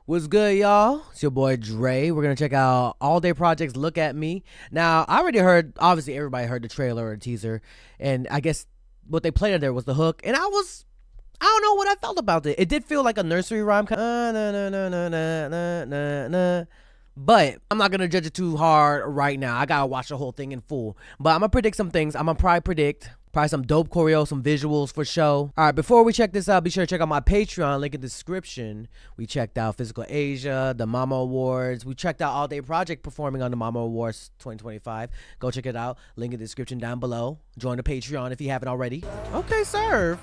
What's good, y'all? It's your boy Dre. We're gonna check out All Day Project's Look at Me. Now, I already heard, obviously everybody heard the trailer or teaser, and I guess what they played there was the hook, and I don't know what I felt about it. It did feel like a nursery rhyme, but I'm not gonna judge it too hard right now. I gotta watch the whole thing in full. But I'm gonna predict some things. I'm gonna probably predict some dope choreo, some visuals for show. All right, before we check this out, be sure to check out my Patreon, link in the description. We checked out Physical Asia, the Mama Awards. We checked out All Day Project performing on the Mama Awards 2025. Go check it out. Link in the description down below. Join the Patreon if you haven't already. Okay, serve.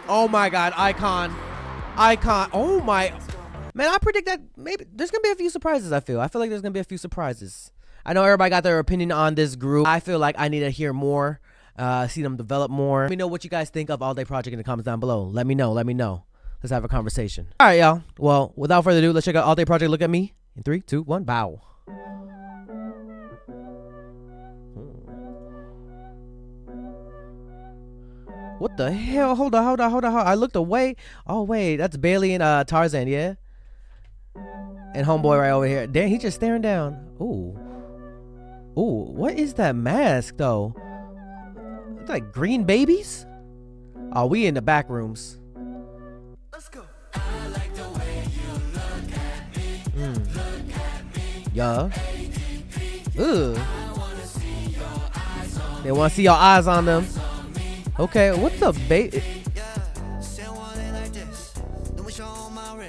Oh my God, icon. Oh my. Man, I predict that maybe there's gonna be a few surprises. I feel like there's gonna be a few surprises. I know everybody got their opinion on this group. I feel like I need to hear more, see them develop more. Let me know what you guys think of All Day Project in the comments down below. Let me know. Let's have a conversation. All right, y'all. Well, without further ado, let's check out All Day Project. Look at me. In 3, 2, 1, bow. What the hell? Hold on. I looked away. Oh, wait. That's Bailey and Tarzan, yeah? And homeboy right over here. Damn, he just staring down. Ooh, what is that mask though? It's like green babies. Oh, we in the back rooms. Let's go. I like the way you look at me. Look at me. Yeah. Ugh. They want to see your eyes on them. Okay, what's up, baby?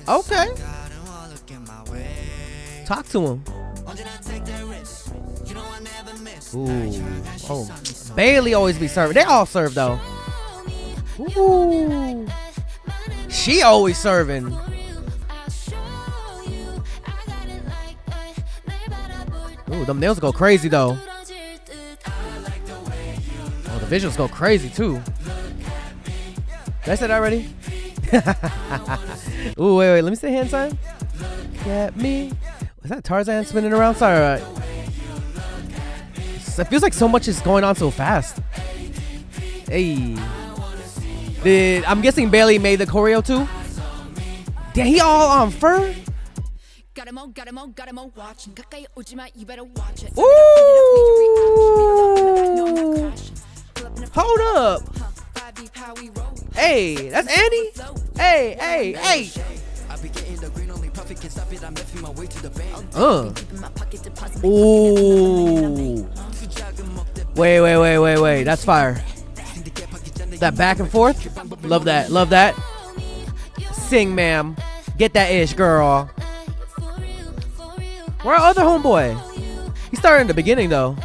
Okay. Talk to him. Ooh. Oh, Bailey always be serving. They all serve though. Ooh. She always serving. Ooh, them nails go crazy though. Oh, the visuals go crazy too. Did I say that already? Ooh, wait, let me say hand sign. Look at me. Is that Tarzan spinning around? Sorry. It feels like so much is going on so fast. Hey. I'm guessing Bailey made the choreo too? Damn, he all on fur? Ooh. Hold up. Hey, that's Andy? Hey. Ooh. Wait. That's fire. That back and forth. Love that. Sing, ma'am. Get that ish, girl. Where our other homeboy? He started in the beginning though.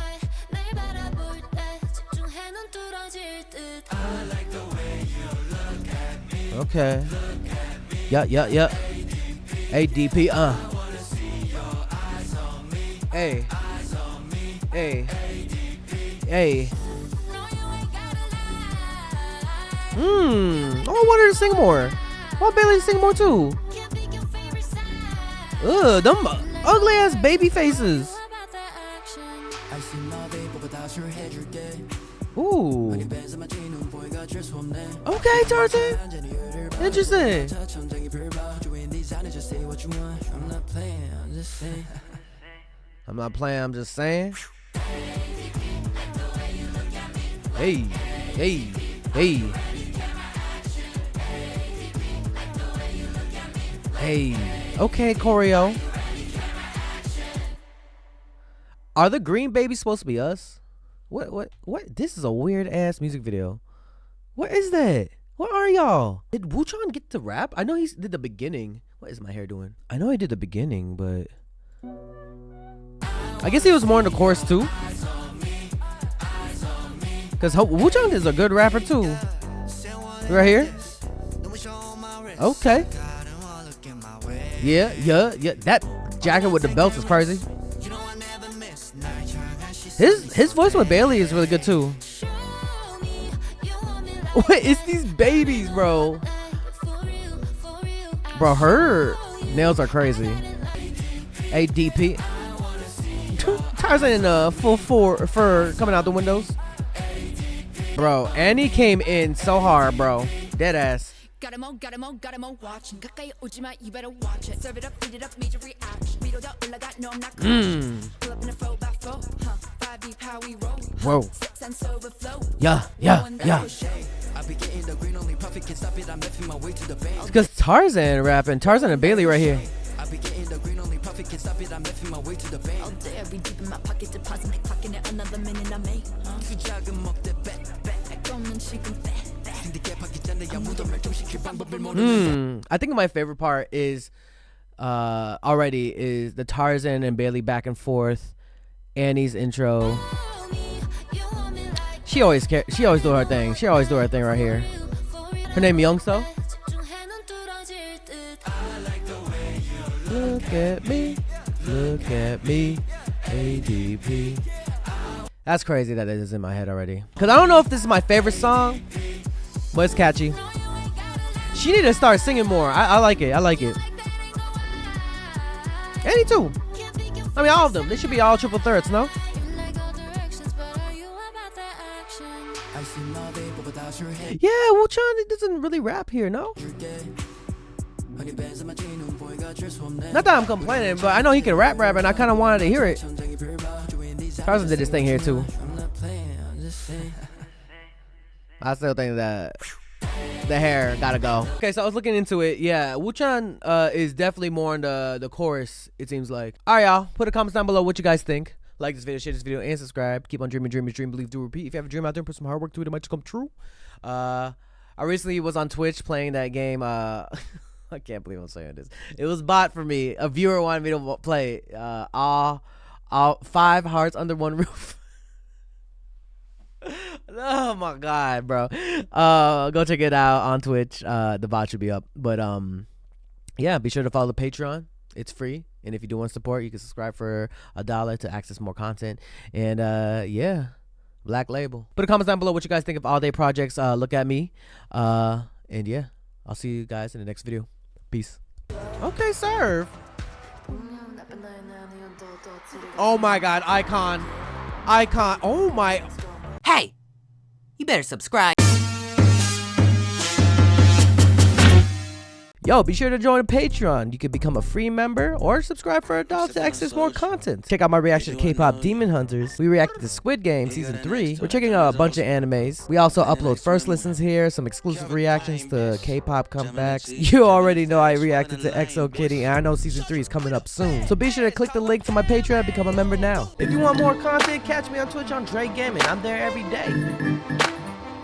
Okay. Yeah. ADP, Hey. I want her to sing more. I want Bailey to sing more too. Ugh, them ugly ass baby faces. Ooh. Okay, Tarzan. Interesting. I'm not playing, I'm just saying. Hey. Okay, choreo. Are the green babies supposed to be us? What? This is a weird ass music video. What is that? What are y'all? Did Wuchan get to rap? I know he did the beginning. What is my hair doing? I know he did the beginning, but I guess he was more in the chorus too. Cause Wuchan is a good rapper too. Right here. Okay. Yeah. That jacket with the belt is crazy. His voice with Bailey is really good too. What is these babies, bro? Bro, her nails are crazy. ADP. Tarzan in full fur coming out the windows. Bro, Annie came in so hard, bro. Dead ass. Got 'em all watching. 가까이 오지 마, you better watch it. Serve it up, beat it up, major reaction. 위로 더 올라가, no, I'm not crashing. Pull up in a 4x4, 5 deep, how we roll. Whoa. Six and overflow. Yeah. It's because Tarzan rapping. Tarzan and Bailey right here. All day, I be deep in my pocket, deposit my pocket in another minute I make. I think my favorite part is already is the Tarzan and Bailey back and forth. Annie's intro. She always do her thing. She always do her thing right here. Her name Youngso. Look at me, ADP. That's crazy that it is in my head already. Cause I don't know if this is my favorite song, but it's catchy. She need to start singing more. I like it. Annie too. I mean, all of them. They should be all triple threats, no? Yeah, Wu-chan doesn't really rap here, no? Not that I'm complaining, but I know he can rap, and I kind of wanted to hear it. Tarzan did this thing here too. I still think that the hair gotta go. Okay, so I was looking into it. Yeah, Wu-chan is definitely more in the chorus, it seems like. All right, y'all. Put a comment down below what you guys think. Like this video, share this video, and subscribe. Keep on dreaming, dream, believe, do, repeat. If you have a dream out there, put some hard work to it. It might just come true. I recently was on Twitch playing that game. I can't believe I'm saying this. It was bought for me. A viewer wanted me to play all 5 hearts under one roof. Oh my god, bro. Go check it out on Twitch. The bot should be up. But yeah, be sure to follow the Patreon. It's free. And if you do want support, you can subscribe for $1 to access more content. And yeah, Black Label. Put a comment down below what you guys think of all day projects. Look at me. And yeah, I'll see you guys in the next video. Peace. Okay, serve. Oh my god, icon. Oh my. Hey, you better subscribe. Yo, be sure to join the Patreon. You can become a free member or subscribe for $1 to access more content. Check out my reaction to K-pop Demon Hunters. We reacted to Squid Game Season 3. We're checking out a bunch of animes. We also upload first listens here, some exclusive reactions to K-pop comebacks. You already know I reacted to EXO Kitty, and I know Season 3 is coming up soon. So be sure to click the link to my Patreon and become a member now. If you want more content, catch me on Twitch on JREKML. I'm there every day.